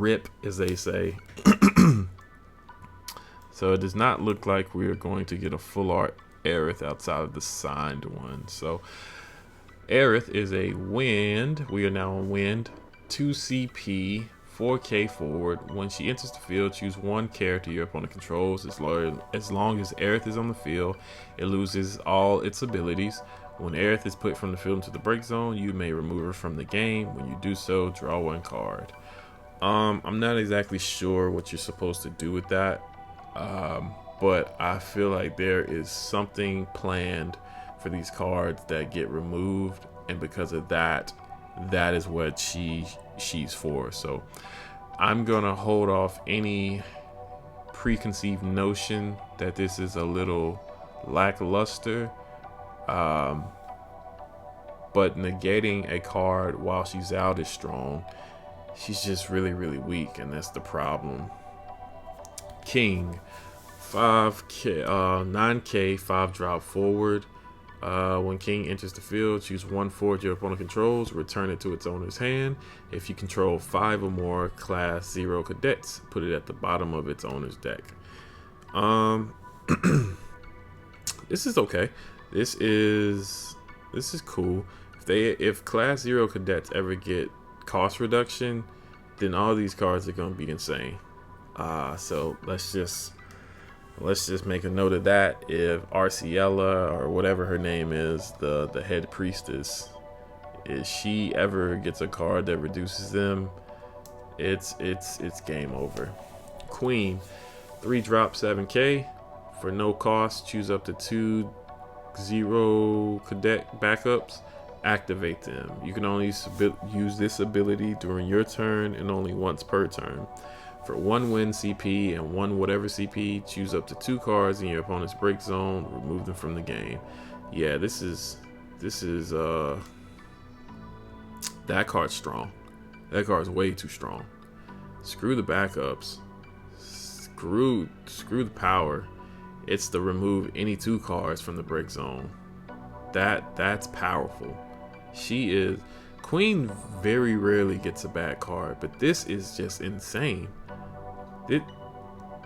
rip, as they say. So it does not look like we are going to get a full art Aerith outside of the signed one. So Aerith is a wind. We are now on wind. 2 CP, 4K forward. When she enters the field, choose one character your opponent controls. As long as Aerith is on the field, it loses all its abilities. When Aerith is put from the field into the break zone, you may remove her from the game. When you do so, draw one card. I'm not exactly sure what you're supposed to do with that, but I feel like there is something planned for these cards that get removed, and because of that, that is what she's for. So I'm gonna hold off any preconceived notion that this is a little lackluster. But negating a card while she's out is strong. She's just really, really weak, and that's the problem. King, 5K, 9K, 5 drop forward. When King enters the field, choose one forward your opponent controls, return it to its owner's hand. If you control 5 or more class 0 cadets, put it at the bottom of its owner's deck. This is okay. This is cool. If class 0 cadets ever get cost reduction, then all these cards are gonna be insane. So let's just make a note of that. If Arciella, or whatever her name is, the head priestess, if she ever gets a card that reduces them, it's game over. Queen, 3 drop 7K for no cost. Choose up to 2 0 cadet backups. Activate them. You can only use this ability during your turn and only once per turn. For 1 win CP and 1 whatever CP, choose up to 2 cards in your opponent's break zone, remove them from the game. Yeah, this is that card's strong. That card's way too strong. Screw the backups. Screw the power. It's to remove any 2 cards from the break zone. That's powerful. Queen very rarely gets a bad card, but this is just insane.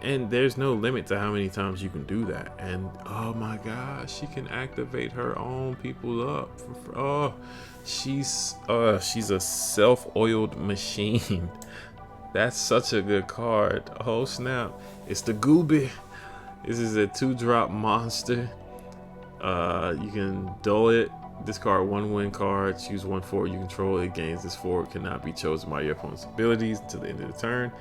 And there's no limit to how many times you can do that. And oh my gosh, she can activate her own people up. She's a self-oiled machine. That's such a good card. Oh snap! It's the Gooby. This is a 2 drop monster. You can dull it. Discard 1 win card. Choose 1 forward you control. It gains this forward cannot be chosen by your opponent's abilities until the end of the turn.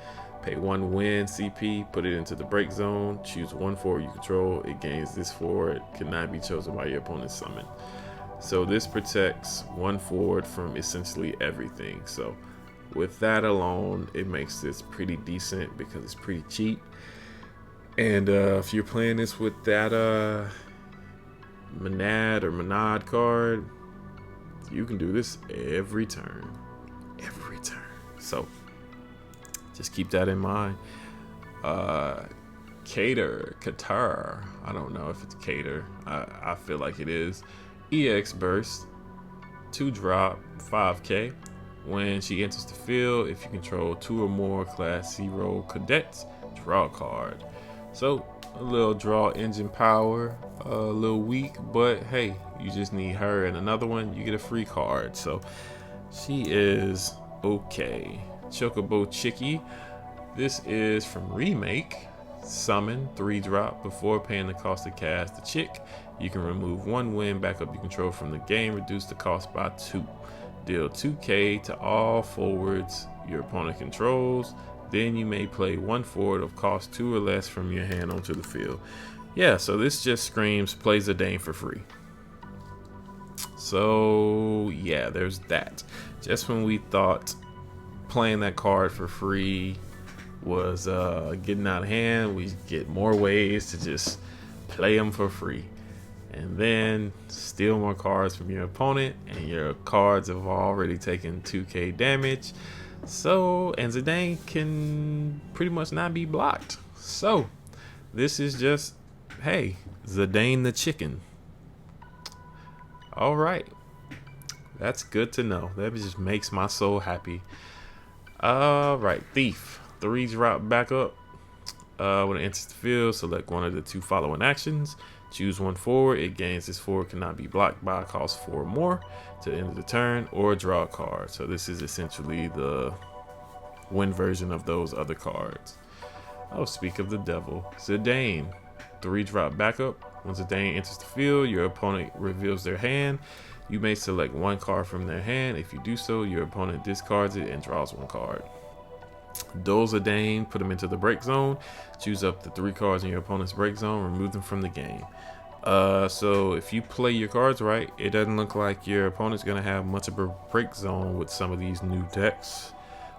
Pay 1 win CP. Put it into the break zone. Choose 1 forward you control. It gains this forward cannot be chosen by your opponent's summon. So this protects 1 forward from essentially everything. So with that alone, it makes this pretty decent because it's pretty cheap. And if you're playing this with that Monad card, you can do this every turn. So just keep that in mind. Qatar, I don't know if it's Cater. I feel like it is. EX burst, 2 drop 5K. When she enters the field, if you control 2 or more class 0 cadets, draw a card. So a little draw engine power, a little weak, but hey, you just need her and another one, you get a free card. So she is okay. Chocobo Chicky, this is from Remake. Summon 3 drop before paying the cost to cast the chick. You can remove 1 win backup you control from the game, reduce the cost by 2. Deal 2K to all forwards your opponent controls. Then you may play 1 forward of cost 2 or less from your hand onto the field. Yeah, so this just screams play Zidane for free. So yeah, there's that. Just when we thought playing that card for free was getting out of hand, we get more ways to just play them for free. And then steal more cards from your opponent, and your cards have already taken 2K damage. So, and Zidane can pretty much not be blocked. So, this is just, hey, Zidane the chicken. All right. That's good to know. That just makes my soul happy. Right, Thief. 3 drop back up. When it enters the field, select one of the 2 following actions. Choose one forward. It gains this forward cannot be blocked by cost 4 or more to the end of the turn, or draw a card. So this is essentially the win version of those other cards. Oh, speak of the devil. Zidane. 3 drop backup. When Zidane enters the field, your opponent reveals their hand. You may select 1 card from their hand. If you do so, your opponent discards it and draws 1 card. Duel Zidane, put them into the break zone. Choose up the 3 cards in your opponent's break zone, remove them from the game. So if you play your cards right, it doesn't look like your opponent's going to have much of a break zone with some of these new decks,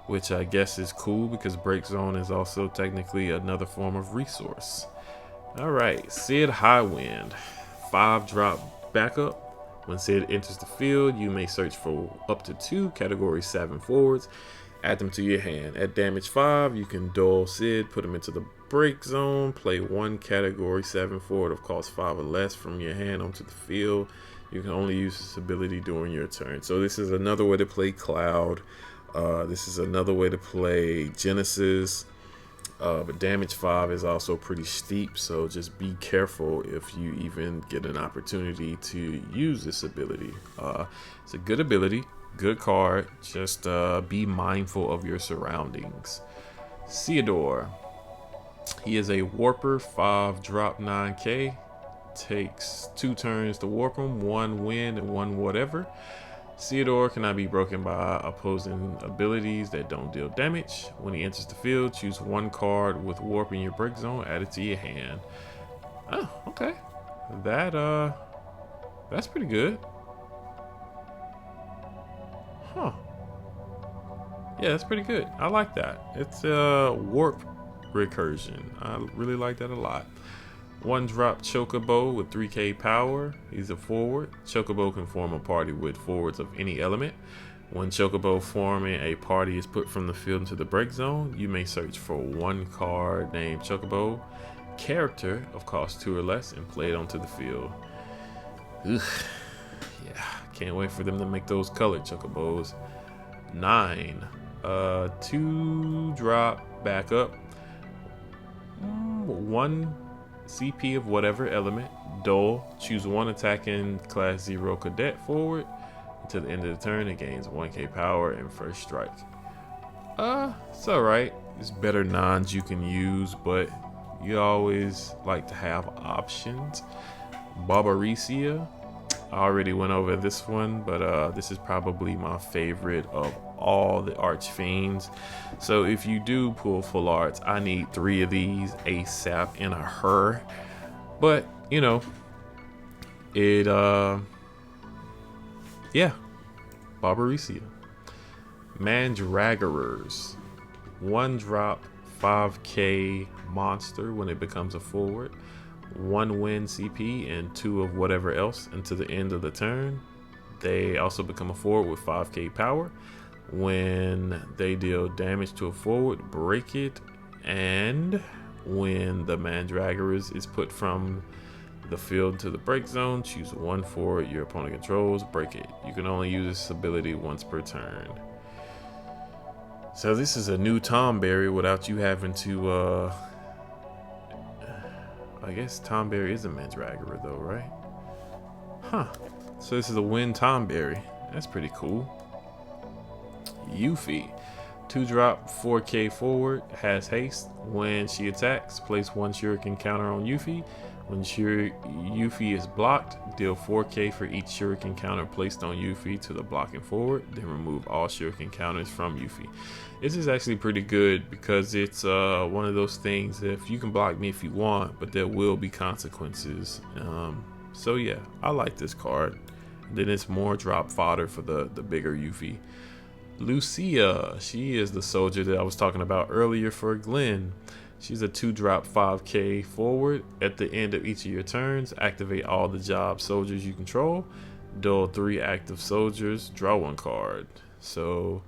which I guess is cool because break zone is also technically another form of resource. Alright, Sid Highwind. 5 drop backup. When Sid enters the field, you may search for up to 2 category 7 forwards. Add them to your hand. At damage 5, you can duel Sid, put him into the break zone, play 1 category 7 forward of cost 5 or less from your hand onto the field. You can only use this ability during your turn. So this is another way to play Cloud. This is another way to play Genesis. But damage 5 is also pretty steep, so just be careful if you even get an opportunity to use this ability. It's a good ability, good card, just be mindful of your surroundings. Theodore. He is a Warper, 5 drop 9k. Takes 2 turns to warp him, 1 win and 1 whatever. Theodore cannot be broken by opposing abilities that don't deal damage. When he enters the field, choose 1 card with warp in your break zone, add it to your hand. Oh, okay. That's pretty good. Huh. Yeah, that's pretty good. I like that. It's a warp recursion. I really like that a lot. 1 drop Chocobo with 3k power. He's a forward. Chocobo can form a party with forwards of any element. When Chocobo forming a party is put from the field into the break zone, you may search for 1 card named Chocobo character of cost 2 or less and play it onto the field. Ugh. Yeah, can't wait for them to make those colored Chocobos. 9. 2 drop back up. 1 CP of whatever element. Duel. Choose 1 attacking class 0 cadet forward. Until the end of the turn, it gains 1k power and first strike. It's alright. It's better nons you can use, but you always like to have options. Barbariccia. I already went over this one, but this is probably my favorite of all the Archfiends. So if you do pull full arts, I need 3 of these ASAP in a hurry. But you know, it yeah, Barbariccia. Mandragorers. 1 drop 5k monster when it becomes a forward. 1 win CP and 2 of whatever else until the end of the turn. They also become a forward with 5k power. When they deal damage to a forward, break it. And when the Mandragorers is put from the field to the break zone, choose 1 forward your opponent controls, break it. You can only use this ability once per turn. So this is a new Tomberry without you having to I guess Tomberry is a Mandragora though, right? Huh. So this is a Wind Tomberry. That's pretty cool. Yuffie. 2 drop 4k forward, has haste. When she attacks, place 1 shuriken counter on Yuffie. When Yuffie is blocked, deal 4k for each shuriken counter placed on Yuffie to the blocking forward, then remove all shuriken counters from Yuffie. This is actually pretty good because it's one of those things that if you can block me if you want, but there will be consequences. So yeah, I like this card. Then it's more drop fodder for the bigger Yuffie. Lucia, she is the soldier that I was talking about earlier for Glenn. She's a 2 drop 5k forward. At the end of each of your turns, activate all the job soldiers you control. Duel 3 active soldiers, draw 1 card. So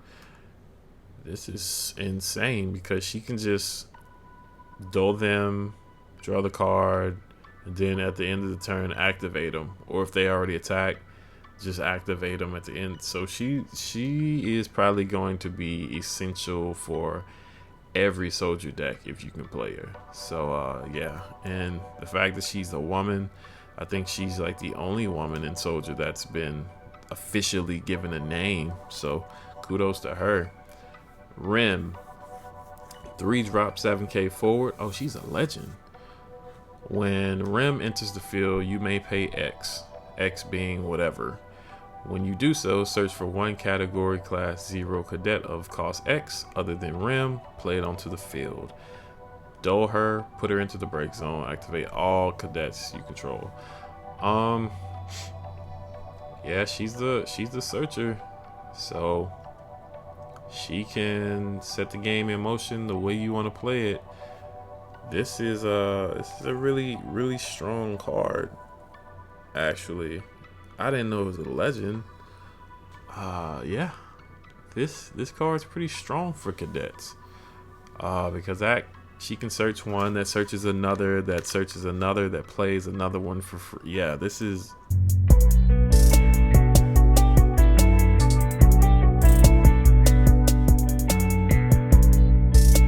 this is insane because she can just duel them, draw the card, and then at the end of the turn activate them. Or if they already attack, just activate them at the end. So she is probably going to be essential for every soldier deck if you can play her. So yeah, and the fact that she's a woman, I think she's like the only woman in soldier that's been officially given a name. So kudos to her. Rim, 3-drop 7k forward. Oh, she's a legend. When Rim enters the field, you may pay X, X being whatever. When you do so, search for one category class 0 cadet of cost X other than Rim, play it onto the field. Dull her, put her into the break zone, activate all cadets you control. Yeah, she's the searcher. So she can set the game in motion the way you want to play it. This is a really strong card. Actually, I didn't know it was a legend. Yeah, this card's pretty strong for cadets. Because that she can search one, that searches another, that searches another, that plays another one for free. Yeah, this is